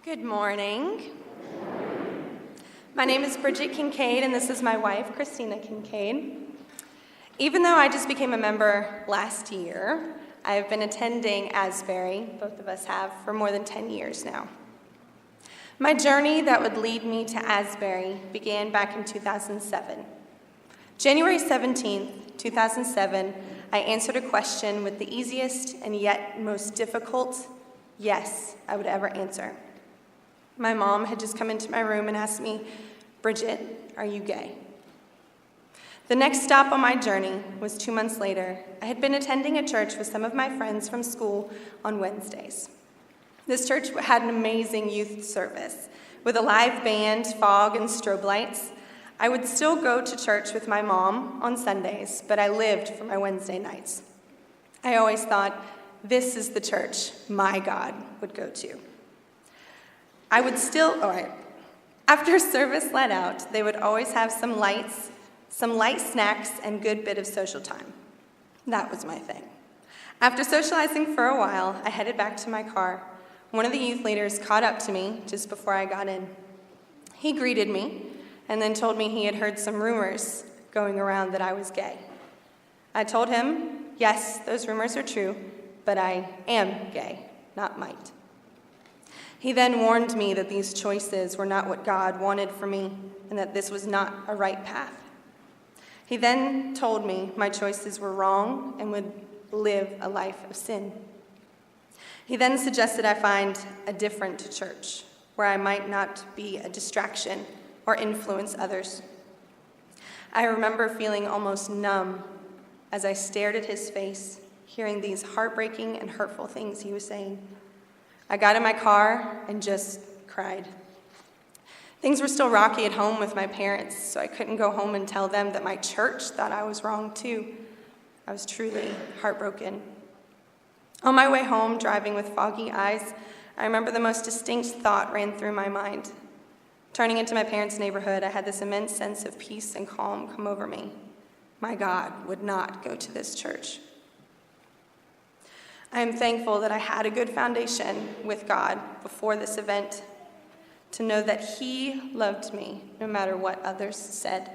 Good morning. My name is Bridgette Kincade, and this is my wife, Christina Kincade. Even though I just became a member last year, I have been attending Asbury, both of us have, for more than 10 years now. My journey that would lead me to Asbury began back in 2007. January 17th, 2007, I answered a question with the easiest and yet most difficult yes I would ever answer. My mom had just come into my room and asked me, "Bridgette, are you gay?" The next stop on my journey was 2 months later. I had been attending a church with some of my friends from school on Wednesdays. This church had an amazing youth service with a live band, fog, and strobe lights. I would still go to church with my mom on Sundays, but I lived for my Wednesday nights. I always thought, this is the church my God would go to. After service let out, they would always have some light snacks, and good bit of social time. That was my thing. After socializing for a while, I headed back to my car. One of the youth leaders caught up to me just before I got in. He greeted me and then told me he had heard some rumors going around that I was gay. I told him, yes, those rumors are true, but I am gay, not might. He then warned me that these choices were not what God wanted for me and that this was not a right path. He then told me my choices were wrong and would live a life of sin. He then suggested I find a different church where I might not be a distraction or influence others. I remember feeling almost numb as I stared at his face, hearing these heartbreaking and hurtful things he was saying. I got in my car and just cried. Things were still rocky at home with my parents, so I couldn't go home and tell them that my church thought I was wrong too. I was truly heartbroken. On my way home, driving with foggy eyes, I remember the most distinct thought ran through my mind. Turning into my parents' neighborhood, I had this immense sense of peace and calm come over me. My God would not go to this church. I am thankful that I had a good foundation with God before this event, to know that He loved me no matter what others said.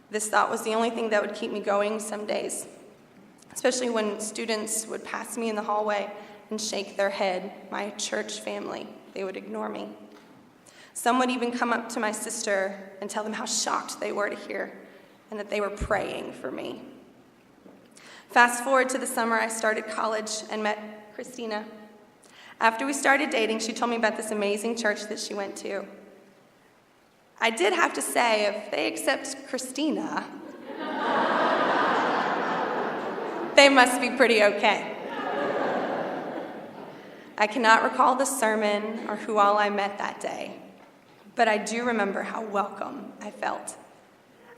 This thought was the only thing that would keep me going some days, especially when students would pass me in the hallway and shake their head, my church family. They would ignore me. Some would even come up to my sister and tell them how shocked they were to hear and that they were praying for me. Fast forward to the summer, I started college and met Christina. After we started dating, she told me about this amazing church that she went to. I did have to say, if they accept Christina, they must be pretty okay. I cannot recall the sermon or who all I met that day, but I do remember how welcome I felt.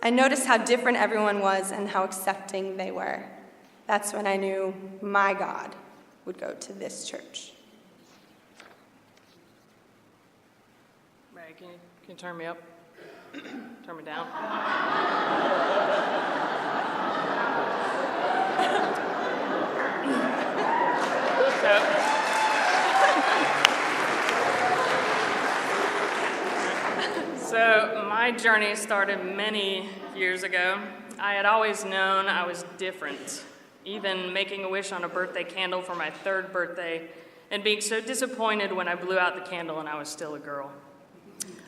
I noticed how different everyone was and how accepting they were. That's when I knew my God would go to this church. Ray, can you turn me up? Turn me down? So my journey started many years ago. I had always known I was different, even making a wish on a birthday candle for my 3rd birthday and being so disappointed when I blew out the candle and I was still a girl.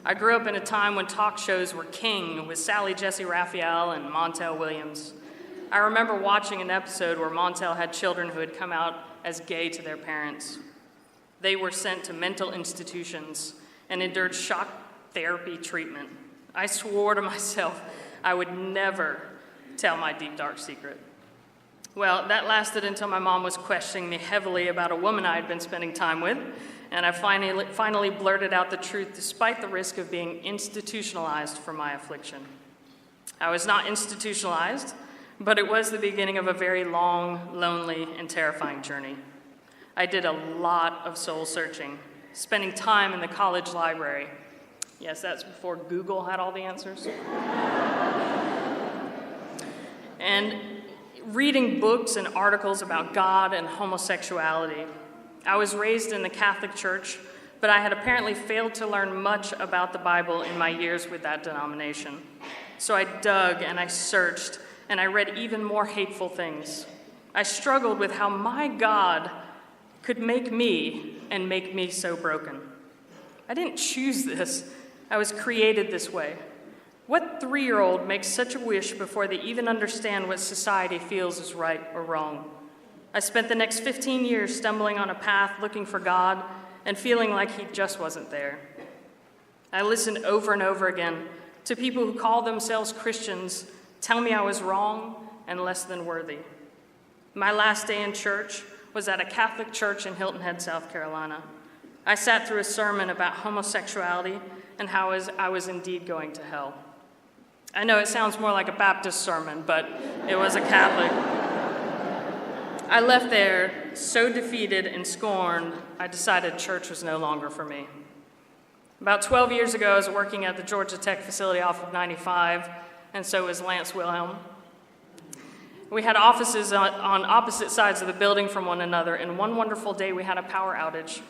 I grew up in a time when talk shows were king with Sally Jessy Raphael and Montel Williams. I remember watching an episode where Montel had children who had come out as gay to their parents. They were sent to mental institutions and endured shock therapy treatment. I swore to myself I would never tell my deep, dark secret. Well, that lasted until my mom was questioning me heavily about a woman I had been spending time with, and I finally blurted out the truth despite the risk of being institutionalized for my affliction. I was not institutionalized, but it was the beginning of a very long, lonely, and terrifying journey. I did a lot of soul searching, spending time in the college library. Yes, that's before Google had all the answers. And reading books and articles about God and homosexuality. I was raised in the Catholic Church, but I had apparently failed to learn much about the Bible in my years with that denomination. So I dug and I searched, and I read even more hateful things. I struggled with how my God could make me and make me so broken. I didn't choose this. I was created this way. What 3-year-old makes such a wish before they even understand what society feels is right or wrong? I spent the next 15 years stumbling on a path looking for God and feeling like he just wasn't there. I listened over and over again to people who call themselves Christians tell me I was wrong and less than worthy. My last day in church was at a Catholic church in Hilton Head, South Carolina. I sat through a sermon about homosexuality and how I was indeed going to hell. I know it sounds more like a Baptist sermon, but it was a Catholic. I left there so defeated and scorned, I decided church was no longer for me. About 12 years ago, I was working at the Georgia Tech facility off of 95, and so was Lance Wilhelm. We had offices on opposite sides of the building from one another, and one wonderful day we had a power outage.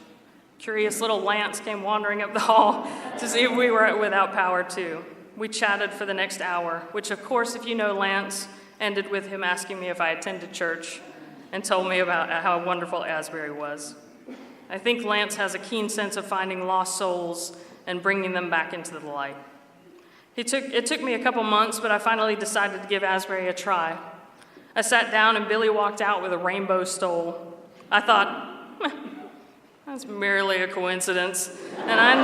Curious little Lance came wandering up the hall to see if we were without power too. We chatted for the next hour, which of course, if you know Lance, ended with him asking me if I attended church and told me about how wonderful Asbury was. I think Lance has a keen sense of finding lost souls and bringing them back into the light. It took me a couple months, but I finally decided to give Asbury a try. I sat down and Billy walked out with a rainbow stole. I thought, that's merely a coincidence. And I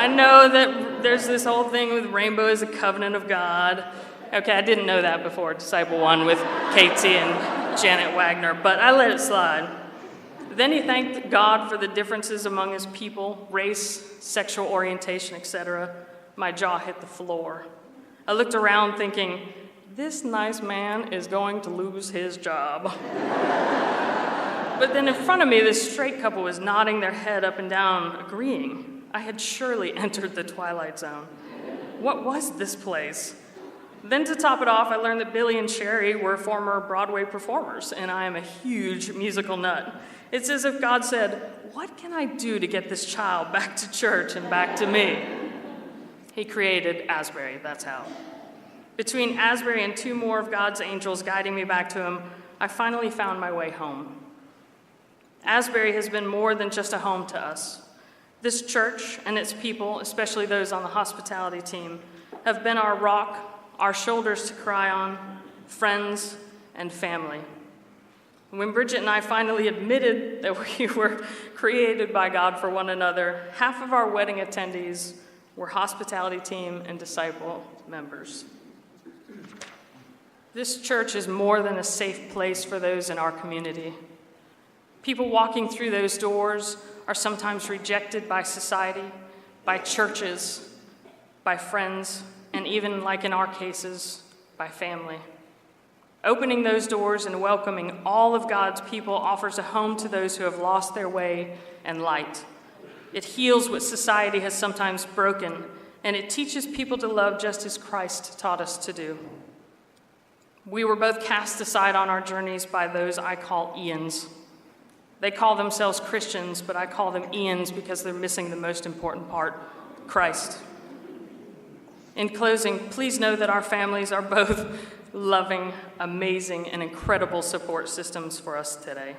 know that there's this whole thing with rainbow as a covenant of God. Okay, I didn't know that before Disciple 1 with Katie and Janet Wagner, but I let it slide. Then he thanked God for the differences among his people, race, sexual orientation, etc. My jaw hit the floor. I looked around thinking, this nice man is going to lose his job. But then in front of me, this straight couple was nodding their head up and down, agreeing. I had surely entered the Twilight Zone. What was this place? Then to top it off, I learned that Billy and Sherry were former Broadway performers, and I am a huge musical nut. It's as if God said, what can I do to get this child back to church and back to me? He created Asbury, that's how. Between Asbury and 2 more of God's angels guiding me back to him, I finally found my way home. Asbury has been more than just a home to us. This church and its people, especially those on the hospitality team, have been our rock, our shoulders to cry on, friends, and family. When Bridgette and I finally admitted that we were created by God for one another, half of our wedding attendees were hospitality team and disciple members. This church is more than a safe place for those in our community. People walking through those doors are sometimes rejected by society, by churches, by friends, and even, like in our cases, by family. Opening those doors and welcoming all of God's people offers a home to those who have lost their way and light. It heals what society has sometimes broken, and it teaches people to love just as Christ taught us to do. We were both cast aside on our journeys by those I call Ians. They call themselves Christians, but I call them Ians because they're missing the most important part, Christ. In closing, please know that our families are both loving, amazing, and incredible support systems for us today.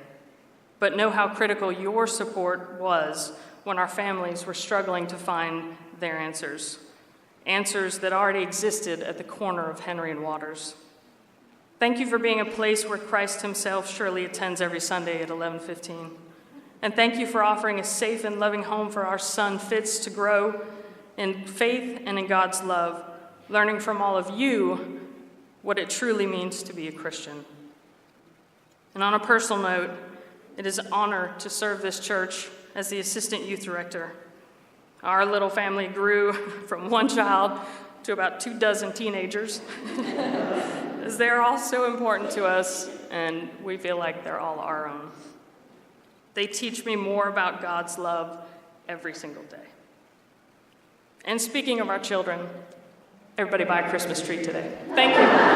But know how critical your support was when our families were struggling to find their answers that already existed at the corner of Henry and Waters. Thank you for being a place where Christ himself surely attends every Sunday at 11:15. And thank you for offering a safe and loving home for our son Fitz to grow in faith and in God's love, learning from all of you what it truly means to be a Christian. And on a personal note, it is an honor to serve this church as the assistant youth director. Our little family grew from 1 child to about 24 teenagers, as they're all so important to us, and we feel like they're all our own. They teach me more about God's love every single day. And speaking of our children, everybody buy a Christmas tree today. Thank you.